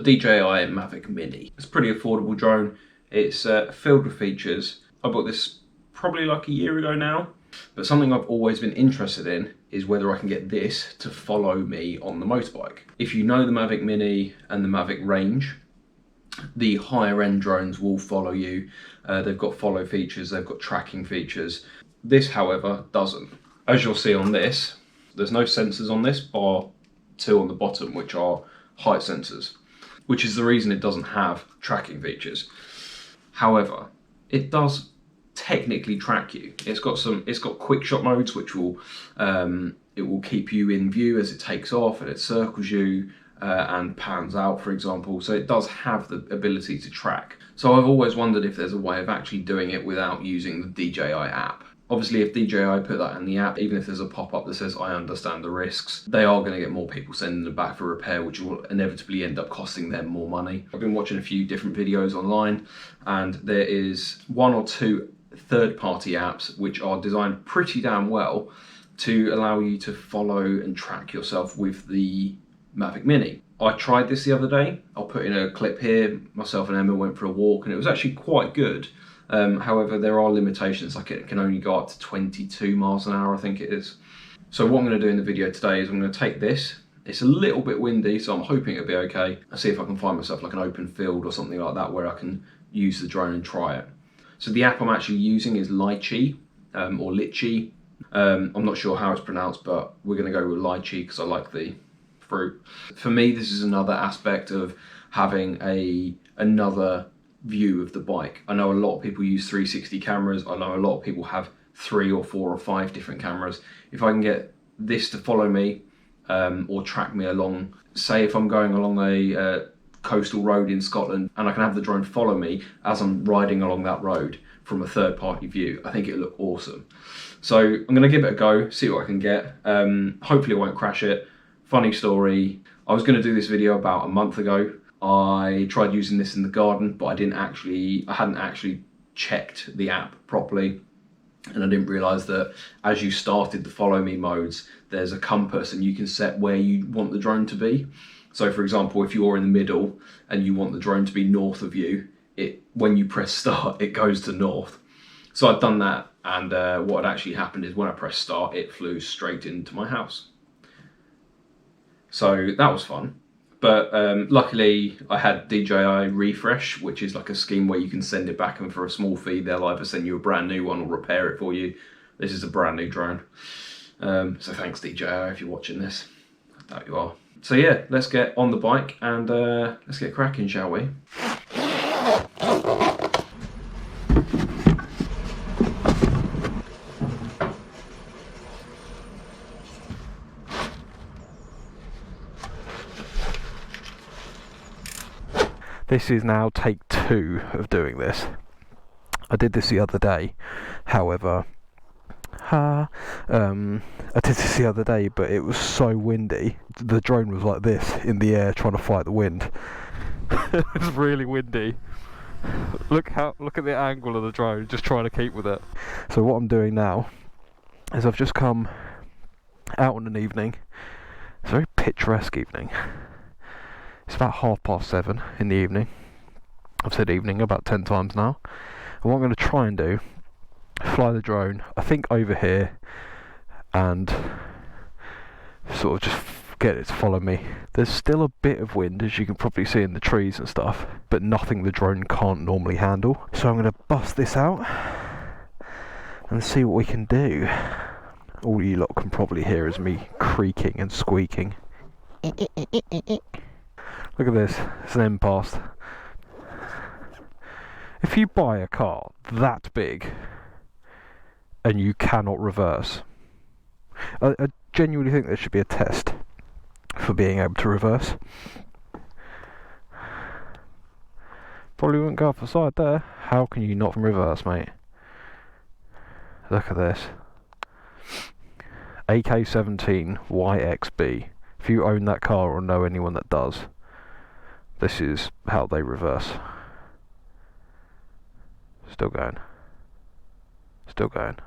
the DJI Mavic Mini. It's a pretty affordable drone. It's filled with features. I bought this probably like a year ago now, but something I've always been interested in is whether I can get this to follow me on the motorbike. If you know the Mavic Mini and the Mavic range, the higher end drones will follow you. They've got follow features, they've got tracking features. This, however, doesn't. As you'll see on this, there's no sensors on this, bar two on the bottom, which are height sensors, which is the reason it doesn't have tracking features. However, it does technically track you. It's got quick shot modes, which will it will keep you in view as it takes off, and it circles you and pans out, for example. So it does have the ability to track. So I've always wondered if there's a way of actually doing it without using the DJI app. Obviously, if DJI put that in the app, even if there's a pop-up that says, I understand the risks, they are going to get more people sending them back for repair, which will inevitably end up costing them more money. I've been watching a few different videos online, and there is one or two third-party apps which are designed pretty damn well to allow you to follow and track yourself with the Mavic Mini. I tried this the other day. I'll put in a clip here. Myself and Emma went for a walk, and it was actually quite good. However, there are limitations, like it can only go up to 22 miles an hour, I think it is. So what I'm going to do in the video today is I'm going to take this. It's a little bit windy, so I'm hoping it'll be okay. I'll see if I can find myself like an open field or something like that where I can use the drone and try it. So the app I'm actually using is Litchi, or Litchi. I'm not sure how it's pronounced, but we're going to go with Litchi because I like the fruit. For me, this is another aspect of having another view of the bike. I know a lot of people use 360 cameras. I know a lot of people have 3 or 4 or 5 different cameras. If I can get this to follow me or track me along, say if I'm going along a coastal road in Scotland, and I can have the drone follow me as I'm riding along that road from a third party view, I think it'll look awesome. So I'm going to give it a go, see what I can get. Hopefully I won't crash it. Funny story, I was going to do this video about a month ago. I tried using this in the garden, but I hadn't actually checked the app properly, and I didn't realise that as you started the follow me modes, there's a compass and you can set where you want the drone to be. So for example, if you're in the middle and you want the drone to be north of you, when you press start, it goes to north. So I'd done that, and what had actually happened is when I pressed start, it flew straight into my house. So that was fun. But luckily I had DJI Refresh, which is like a scheme where you can send it back, and for a small fee they'll either send you a brand new one or repair it for you. This is a brand new drone. So thanks DJI if you're watching this. I doubt you are. So yeah, let's get on the bike and let's get cracking, shall we? This is now take 2 of doing this. I did this the other day, however, I did this the other day, but it was so windy. The drone was like this in the air trying to fight the wind. It's really windy. Look at the angle of the drone, just trying to keep with it. So what I'm doing now is I've just come out on an evening. It's a very picturesque evening. It's about 7:30 in the evening. I've said evening about 10 times now. And what I'm going to try and do, fly the drone, I think over here, and sort of just get it to follow me. There's still a bit of wind, as you can probably see in the trees and stuff, but nothing the drone can't normally handle. So I'm going to bust this out and see what we can do. All you lot can probably hear is me creaking and squeaking. Look at this, it's an impasse. If you buy a car that big and you cannot reverse, I genuinely think there should be a test for being able to reverse. Probably wouldn't go off the side there. How can you not reverse, mate? Look at this. AK-17 YXB. If you own that car or know anyone that does, this is how they reverse. Still going. Still going.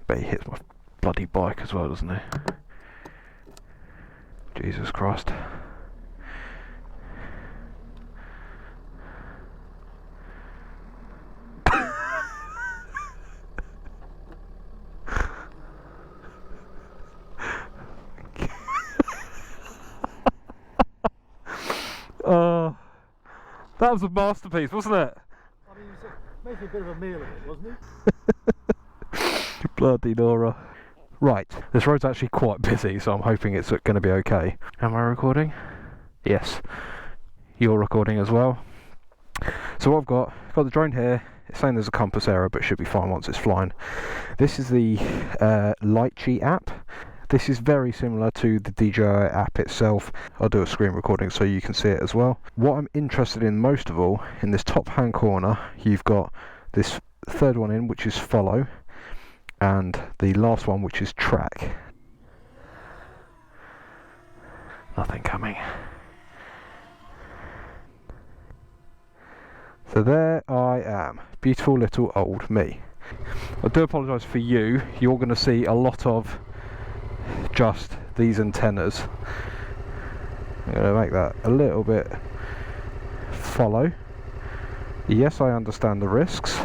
Bet he hits my bloody bike as well, doesn't he? Jesus Christ. That was a masterpiece, wasn't it? I mean, he was making a bit of a meal of it, wasn't he? Bloody Nora. Right, this road's actually quite busy, so I'm hoping it's going to be okay. Am I recording? Yes. You're recording as well. So what I've got the drone here. It's saying there's a compass error, but it should be fine once it's flying. This is the Litchi App. This is very similar to the DJI app itself. I'll do a screen recording so you can see it as well. What I'm interested in most of all, in this top hand corner, you've got this third one in, which is follow, and the last one, which is track. Nothing coming. So there I am, beautiful little old me. I do apologise for you, you're going to see a lot of just these antennas. I'm going to make that a little bit follow. Yes, I understand the risks.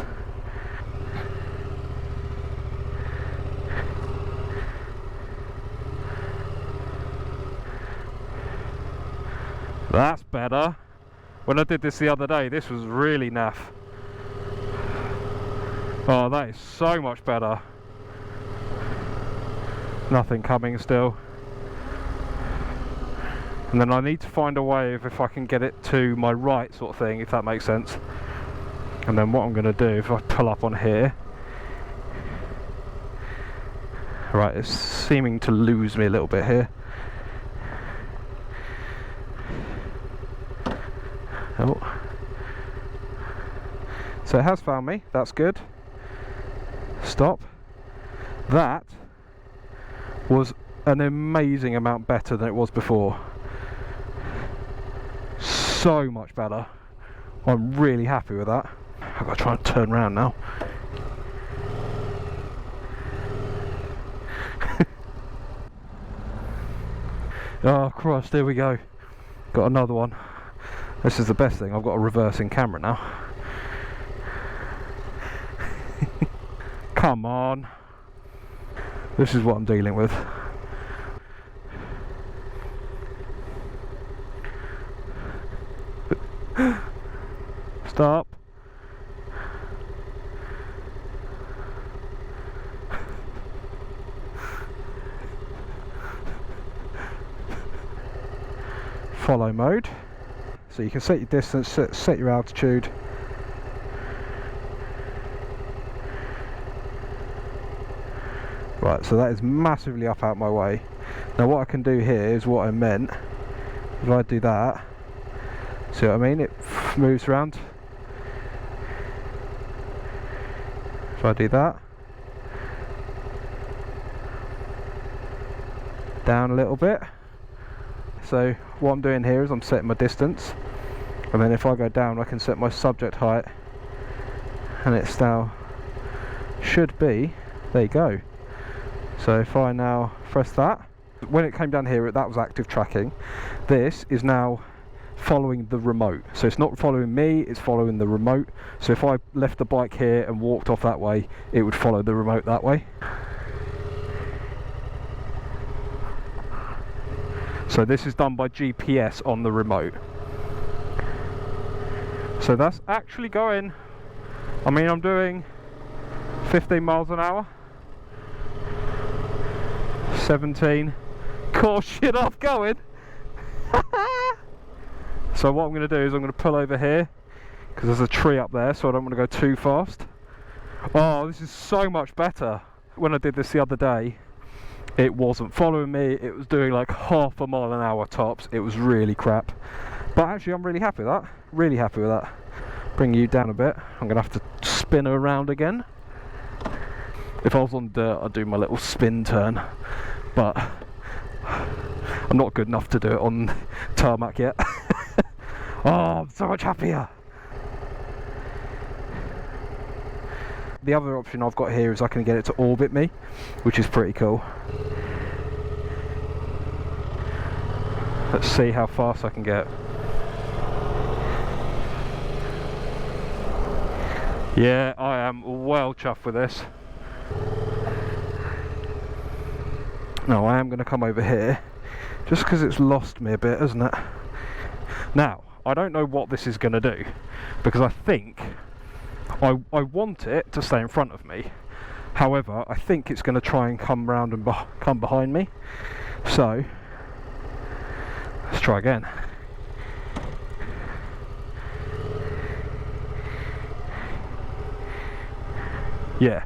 That's better. When I did this the other day, this was really naff. Oh, that is so much better. Nothing coming still. And then I need to find a way of if I can get it to my right sort of thing, if that makes sense. And then what I'm going to do, if I pull up on here. Right, it's seeming to lose me a little bit here. Oh. So it has found me, that's good. Stop. That was an amazing amount better than it was before. So much better. I'm really happy with that. I've got to try and turn around now. Oh Christ, there we go. Got another one. This is the best thing, I've got a reversing camera now. Come on. This is what I'm dealing with. Stop. Follow mode. So you can set your distance, set your altitude. Right, so that is massively up out my way. Now what I can do here is what I meant. If I do that, see what I mean? It moves around. If I do that, down a little bit. So what I'm doing here is I'm setting my distance, and then if I go down I can set my subject height, and it's now should be, there you go. So if I now press that, when it came down here that was active tracking. This is now following the remote, so it's not following me, it's following the remote. So if I left the bike here and walked off that way, it would follow the remote that way. So this is done by GPS on the remote. So that's actually going, I mean I'm doing 15 miles an hour, 17, course shit off going. So what I'm going to do is I'm going to pull over here, because there's a tree up there, so I don't want to go too fast. Oh, this is so much better. When I did this the other day, it wasn't following me, it was doing like half a mile an hour tops. It was really crap. But actually I'm really happy with that. Really happy with that. Bring you down a bit. I'm going to have to spin around again. If I was on dirt I'd do my little spin turn. But I'm not good enough to do it on tarmac yet. Oh, I'm so much happier. The other option I've got here is I can get it to orbit me, which is pretty cool. Let's see how fast I can get. Yeah, I am well chuffed with this. Now I am going to come over here, just because it's lost me a bit, isn't it? Now, I don't know what this is going to do, because I think I want it to stay in front of me. However, I think it's going to try and come round and come behind me. So let's try again. Yeah,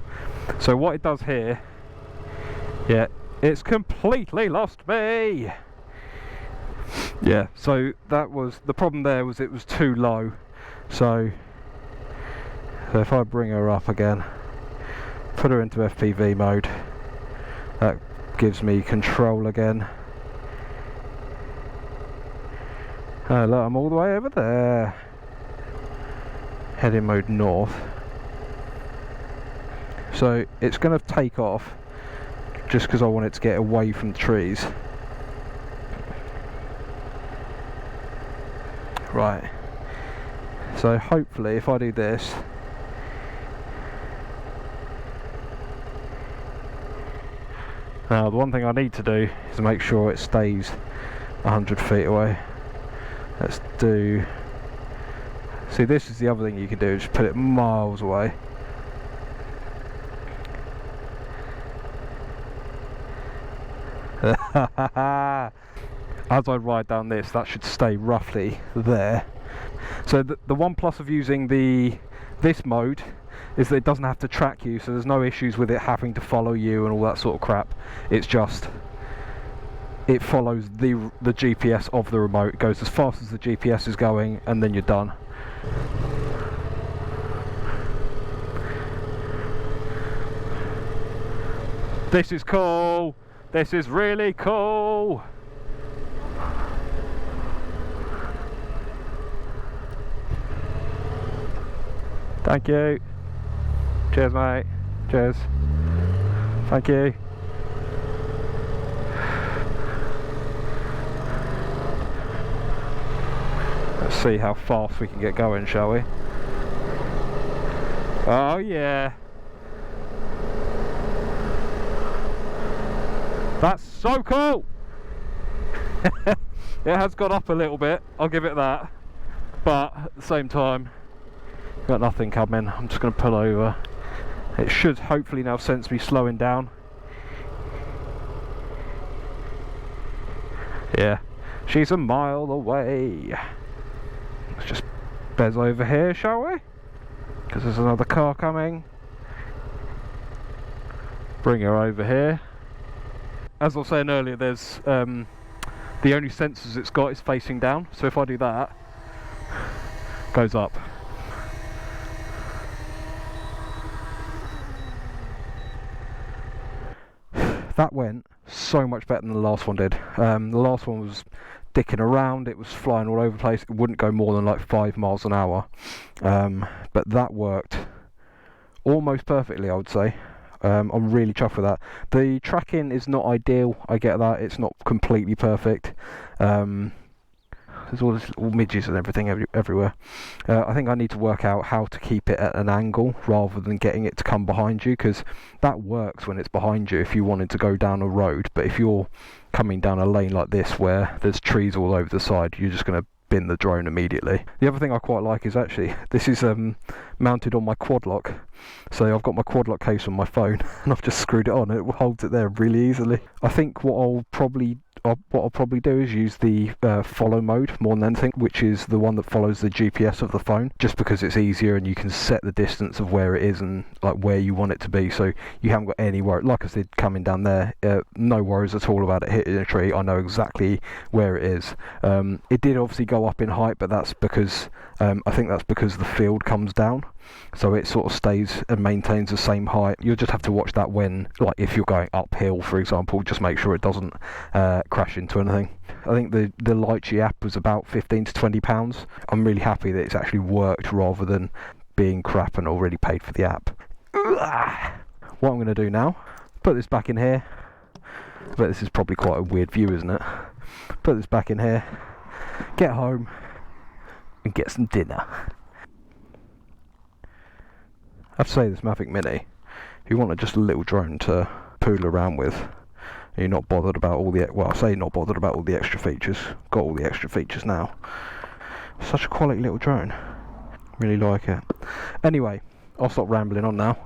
so what it does here, yeah, it's completely lost me. Yeah, so that was the problem there, was it was too low. So if I bring her up again, put her into FPV mode, that gives me control again. Oh look, I'm all the way over there. Heading mode north. So it's going to take off just because I want it to get away from the trees. Right. So hopefully if I do this, now the one thing I need to do is to make sure it stays 100 feet away. Let's do, see, this is the other thing you can do, just put it miles away. As I ride down this, that should stay roughly there. So the one plus of using this mode is that it doesn't have to track you, so there's no issues with it having to follow you and all that sort of crap. It's just, it follows the GPS of the remote. It goes as fast as the GPS is going, and then you're done. This is cool. This is really cool. Thank you. Cheers, mate. Cheers. Thank you. Let's see how fast we can get going, shall we? Oh yeah. That's so cool! It has gone up a little bit, I'll give it that. But at the same time, got nothing coming. I'm just going to pull over. It should hopefully now sense me slowing down. Yeah, she's a mile away. Let's just bez over here, shall we? Because there's another car coming. Bring her over here. As I was saying earlier, there's the only sensors it's got is facing down. So if I do that, it goes up. That went so much better than the last one did. The last one was dicking around, it was flying all over the place, it wouldn't go more than like 5 miles an hour. But that worked almost perfectly, I would say. I'm really chuffed with that. The tracking is not ideal, I get that, it's not completely perfect. There's all these little midges and everything everywhere. I think I need to work out how to keep it at an angle rather than getting it to come behind you, because that works when it's behind you if you wanted to go down a road, but if you're coming down a lane like this where there's trees all over the side, you're just going to bin the drone immediately. The other thing I quite like is actually, this is mounted on my quad lock. So I've got my quad lock case on my phone and I've just screwed it on and it holds it there really easily. I think what I'll probably do is use the follow mode more than anything, which is the one that follows the GPS of the phone, just because it's easier and you can set the distance of where it is and like where you want it to be, so you haven't got any worry. Like I said, coming down there, no worries at all about it hitting a tree. I know exactly where it is. It did obviously go up in height, but that's because I think that's because the field comes down, so it sort of stays and maintains the same height. You'll just have to watch that when, like, if you're going uphill, for example, just make sure it doesn't crash into anything. I think the Litchi app was about £15 to £20. I'm really happy that it's actually worked rather than being crap and already paid for the app. What I'm going to do now, put this back in here. But this is probably quite a weird view, isn't it? Put this back in here, get home and get some dinner. I have to say, this Mavic Mini, if you want just a little drone to pool around with, and you're not bothered about all the, well, I say not bothered about all the extra features, got all the extra features now, Such a quality little drone. Really like it. Anyway, I'll stop rambling on now.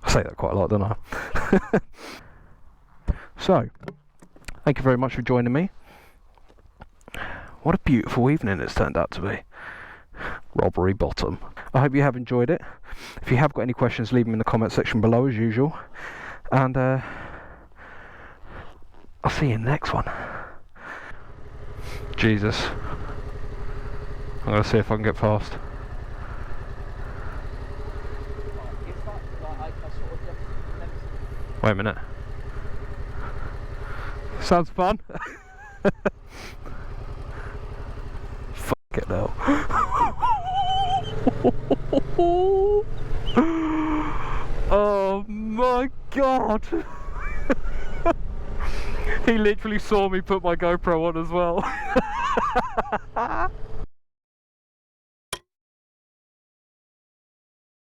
I say that quite a lot, don't I? So, thank you very much for joining me. What a beautiful evening it's turned out to be. Robbery bottom. I hope you have enjoyed it. If you have got any questions, leave them in the comment section below as usual. And I'll see you in the next one. Jesus. I'm going to see if I can get past. Wait a minute. Sounds fun. Fuck it now. Oh my god. He literally saw me put my GoPro on as well.